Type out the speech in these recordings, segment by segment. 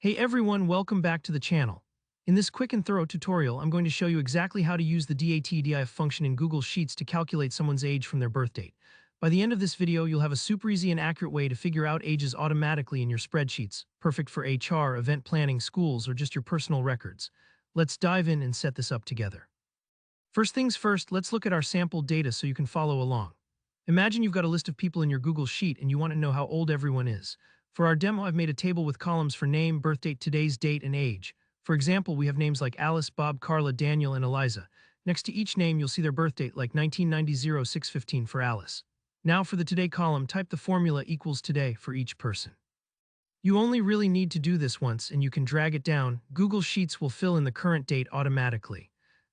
Hey everyone, welcome back to the channel. In this quick and thorough tutorial, I'm going to show you exactly how to use the DATEDIF function in Google Sheets to calculate someone's age from their birth date. By the end of this video, you'll have a super easy and accurate way to figure out ages automatically in your spreadsheets, perfect for HR, event planning, schools, or just your personal records. Let's dive in and set this up together. First things first, let's look at our sample data so you can follow along. Imagine you've got a list of people in your Google Sheet and you want to know how old everyone is. For our demo, I've made a table with columns for name, birth date, today's date, and age. For example, we have names like Alice, Bob, Carla, Daniel, and Eliza. Next to each name, you'll see their birth date, like 1990-06-15 for Alice. Now for the today column, type the formula equals today for each person. You only really need to do this once, and you can drag it down. Google Sheets will fill in the current date automatically.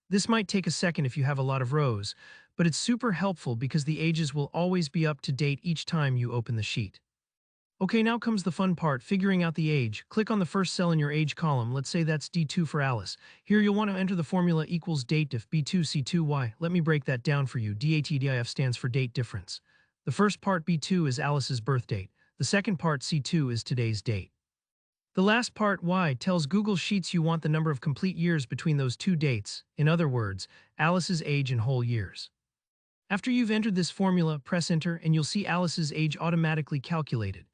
This might take a second if you have a lot of rows, but it's super helpful because the ages will always be up to date each time you open the sheet. Okay, now comes the fun part, figuring out the age. Click on the first cell in your age column. Let's say that's D2 for Alice. Here you'll want to enter the formula equals DATEDIF B2C2Y. Let me break that down for you. DATEDIF stands for date difference. The first part B2 is Alice's birth date. The second part C2 is today's date. The last part Y tells Google Sheets you want the number of complete years between those two dates. In other words, Alice's age in whole years. After you've entered this formula, press enter and you'll see Alice's age automatically calculated.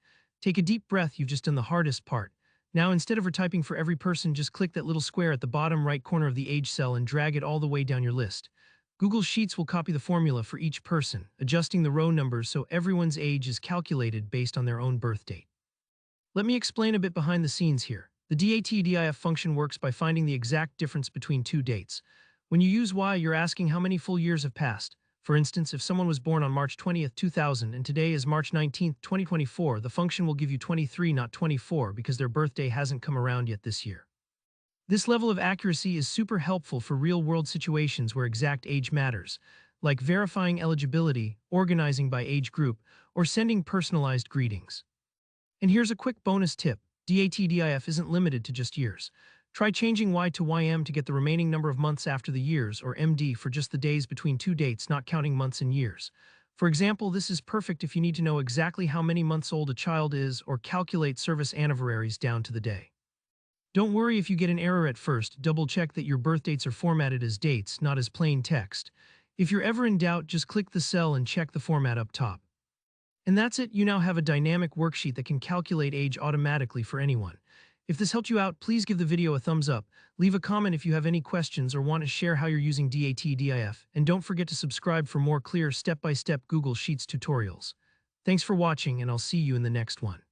Take a deep breath, you've just done the hardest part. Now instead of retyping for every person, just click that little square at the bottom right corner of the age cell and drag it all the way down your list. Google Sheets will copy the formula for each person, adjusting the row numbers so everyone's age is calculated based on their own birth date. Let me explain a bit behind the scenes here. The DATEDIF function works by finding the exact difference between two dates. When you use Y, you're asking how many full years have passed. For instance, if someone was born on March 20th, 2000 and today is March 19th, 2024, the function will give you 23, not 24, because their birthday hasn't come around yet this year. This level of accuracy is super helpful for real-world situations where exact age matters, like verifying eligibility, organizing by age group, or sending personalized greetings. And here's a quick bonus tip. DATEDIF isn't limited to just years. Try changing Y to YM to get the remaining number of months after the years, or MD for just the days between two dates, not counting months and years. For example, this is perfect if you need to know exactly how many months old a child is or calculate service anniversaries down to the day. Don't worry if you get an error at first. Double-check that your birth dates are formatted as dates, not as plain text. If you're ever in doubt, just click the cell and check the format up top. And that's it, you now have a dynamic worksheet that can calculate age automatically for anyone. If this helped you out, please give the video a thumbs up, leave a comment if you have any questions or want to share how you're using DATEDIF, and don't forget to subscribe for more clear step-by-step Google Sheets tutorials. Thanks for watching, and I'll see you in the next one.